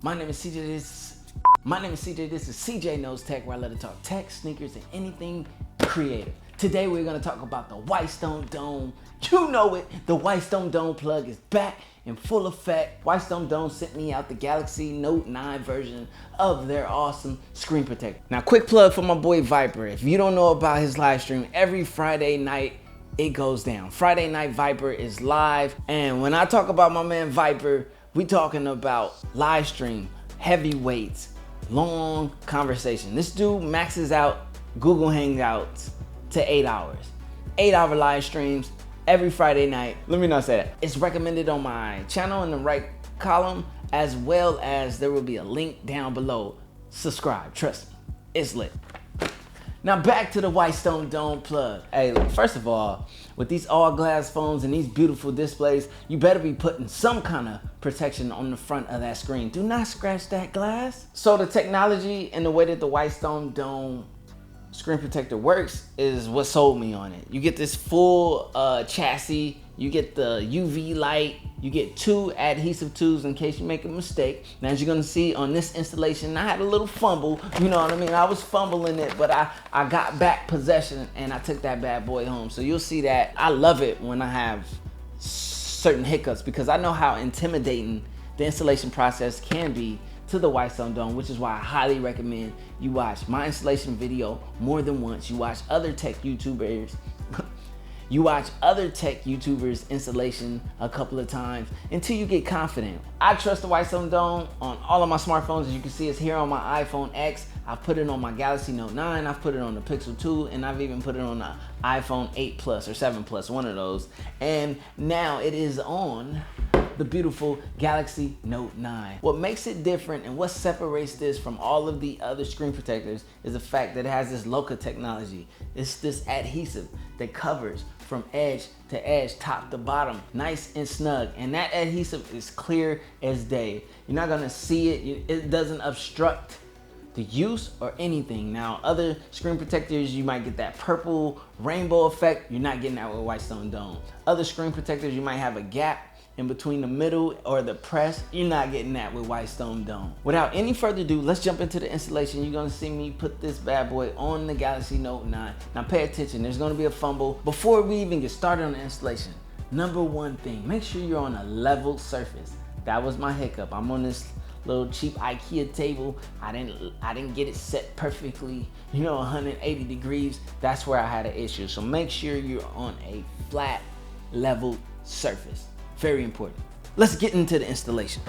My name is CJ. This is CJ Knows Tech, where I let it talk tech, sneakers, and anything creative. Today we're gonna talk about the Whitestone Dome. You know it, the Whitestone Dome plug is back in full effect. Whitestone Dome sent me out the Galaxy Note 9 version of their awesome screen protector. Now, quick plug for my boy Viper. If you don't know about his live stream, every Friday night it goes down. Friday night Viper is live, and when I talk about my man Viper, we talking about live stream, heavyweights, long conversation. This dude maxes out Google Hangouts to 8 hours. 8-hour live streams every Friday night. Let me not say that. It's recommended on my channel in the right column, as well as there will be a link down below. Subscribe, trust me, it's lit. Now back to the Whitestone Dome plug. Hey, first of all, with these all glass phones and these beautiful displays, you better be putting some kind of protection on the front of that screen. Do not scratch that glass. So the technology and the way that the Whitestone Dome screen protector works is what sold me on it. You get this full chassis, you get the UV light, you get 2 adhesive tubes in case you make a mistake. Now, as you're gonna see on this installation, I had a little fumble, you know what I mean? I was fumbling it, but I got back possession and I took that bad boy home. So you'll see that. I love it when I have certain hiccups because I know how intimidating the installation process can be to the Whitestone Dome, which is why I highly recommend you watch my installation video more than once. You watch other tech YouTubers installation a couple of times until you get confident. I trust the Whitestone Dome on all of my smartphones. As you can see, it's here on my iPhone X. I've put it on my Galaxy Note 9, I've put it on the Pixel 2, and I've even put it on the iPhone 8 Plus or 7 Plus, one of those. And now it is on the beautiful Galaxy Note 9. What makes it different and what separates this from all of the other screen protectors is the fact that it has this Loca technology. It's this adhesive that covers from edge to edge, top to bottom, nice and snug. And that adhesive is clear as day. You're not gonna see it. It doesn't obstruct the use or anything. Now, other screen protectors, you might get that purple rainbow effect. You're not getting that with Whitestone Dome. Other screen protectors, you might have a gap in between the middle or the press. You're not getting that with Whitestone Dome. Without any further ado, let's jump into the installation. You're gonna see me put this bad boy on the Galaxy Note 9. Now pay attention, there's gonna be a fumble. Before we even get started on the installation, number one thing, make sure you're on a level surface. That was my hiccup. I'm on this little cheap IKEA table. I didn't get it set perfectly, 180 degrees. That's where I had an issue. So make sure you're on a flat, level surface. Very important. Let's get into the installation.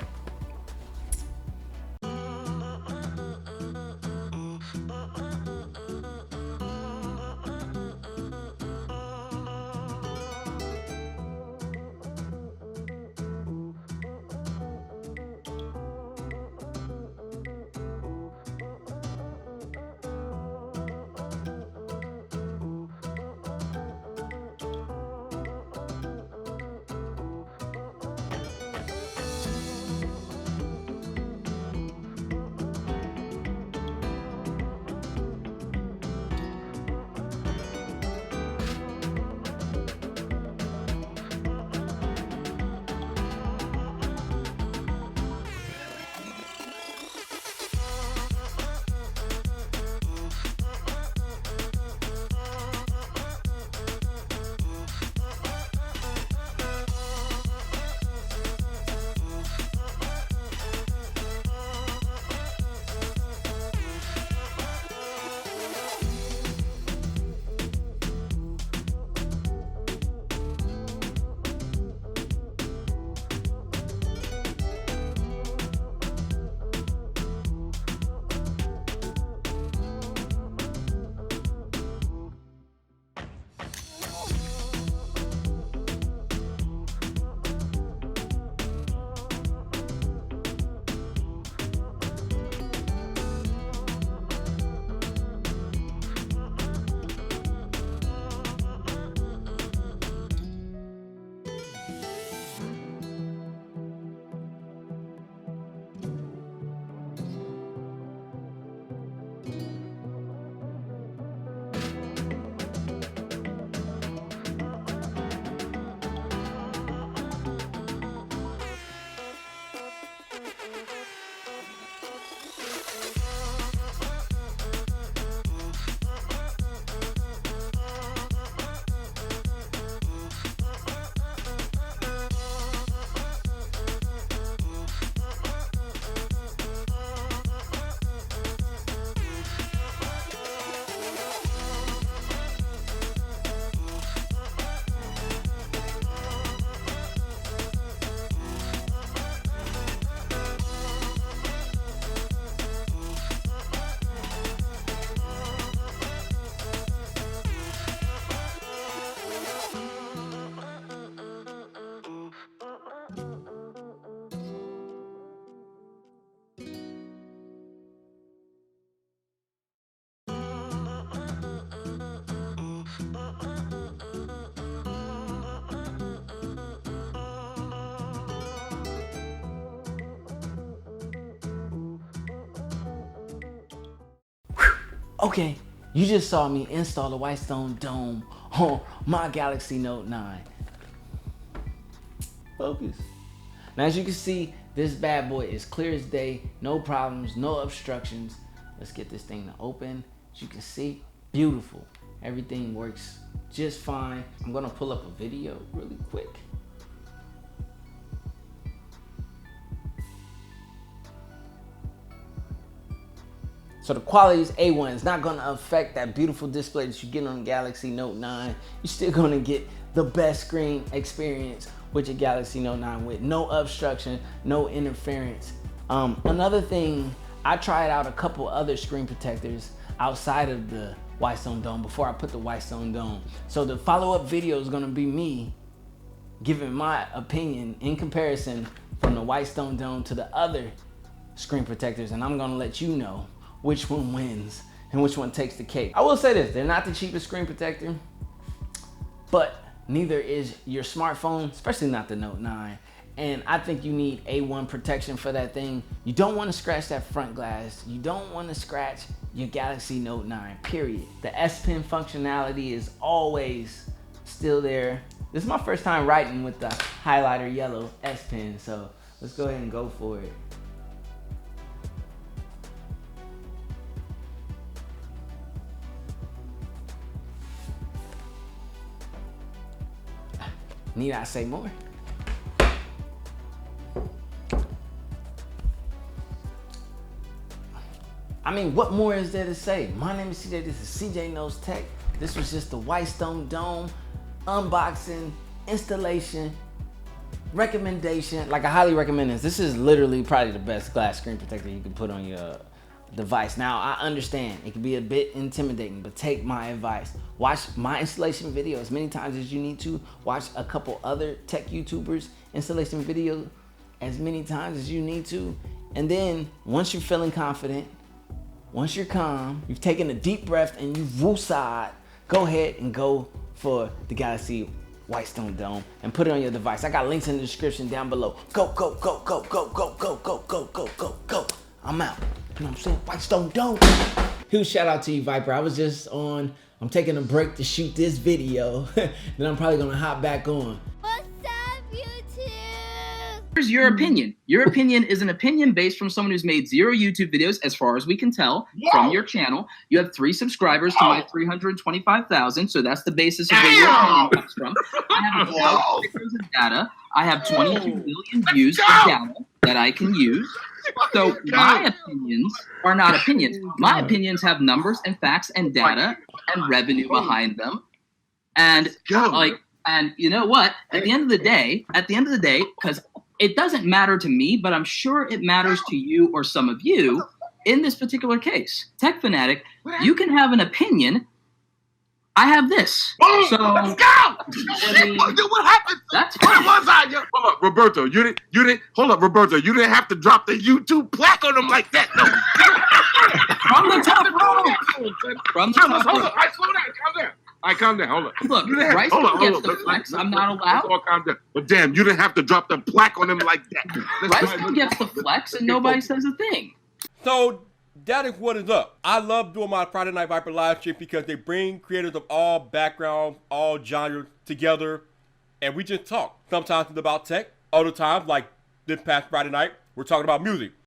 Okay, you just saw me install the Whitestone Dome on my Galaxy Note 9. Focus. Now as you can see, this bad boy is clear as day, no problems, no obstructions. Let's get this thing to open. As you can see, beautiful. Everything works just fine. I'm gonna pull up a video really quick. So the quality is A1. It's not gonna affect that beautiful display that you get on the Galaxy Note 9. You're still gonna get the best screen experience with your Galaxy Note 9 with no obstruction, no interference. Another thing, I tried out a couple other screen protectors outside of the Whitestone Dome before I put the Whitestone Dome. So the follow-up video is gonna be me giving my opinion in comparison from the Whitestone Dome to the other screen protectors, and I'm gonna let you know which one wins and which one takes the cake. I will say this, they're not the cheapest screen protector, but neither is your smartphone, especially not the Note 9. And I think you need A1 protection for that thing. You don't wanna scratch that front glass. You don't wanna scratch your Galaxy Note 9, period. The S Pen functionality is always still there. This is my first time writing with the highlighter yellow S Pen, so let's go ahead and go for it. Need I say more? I mean, what more is there to say? My name is CJ, this is CJ Knows Tech. This was just the Whitestone Dome unboxing, installation, recommendation. Like, I highly recommend this. This is literally probably the best glass screen protector you can put on your device. Now, I understand it can be a bit intimidating, but take my advice. Watch my installation video as many times as you need to. Watch a couple other tech YouTubers installation video as many times as you need to. And then once you're feeling confident, once you're calm, you've taken a deep breath and you've woosah'd, go ahead and go for the Galaxy Whitestone Dome and put it on your device. I got links in the description down below. Go, go, go, go, go, go, go, go, go, go, go, go. I'm out. You know what I'm saying? Whitestone Dome. Huge shout out to you, Viper. I was just on, I'm taking a break to shoot this video. Then I'm probably gonna hop back on. What's up, YouTube? Here's your opinion. Your opinion is an opinion based from someone who's made 0 YouTube videos, as far as we can tell, from your channel. You have 3 subscribers to my 325,000, so that's the basis of where your opinion comes from. I have 1,000 pictures of data. I have 22 million views of data that I can use. So my opinions are not opinions. My opinions have numbers and facts and data and revenue behind them. And and you know what? At the end of the day, because it doesn't matter to me, but I'm sure it matters to you or some of you in this particular case. Tech Fanatic, you can have an opinion. I have this. So let's go! I mean, what happened? That's Where fine. was I? Hold up, Roberto. You didn't. Hold up, Roberto. You didn't have to drop the YouTube plaque on him like that. No. From the top row. From the top Hold row. up. I slow down. Calm down. I calm down. Hold up. Look, You didn't have- Bryson gets the Let's- flex. I'm let's- not let's allowed. all calm down. But damn, you didn't have to drop the plaque on him like that. Bryson gets the flex and nobody says a thing. So that is what is up. I love doing my Friday Night Viper live stream because they bring creators of all backgrounds, all genres together, and we just talk. Sometimes it's about tech, other times, like this past Friday night, we're talking about music.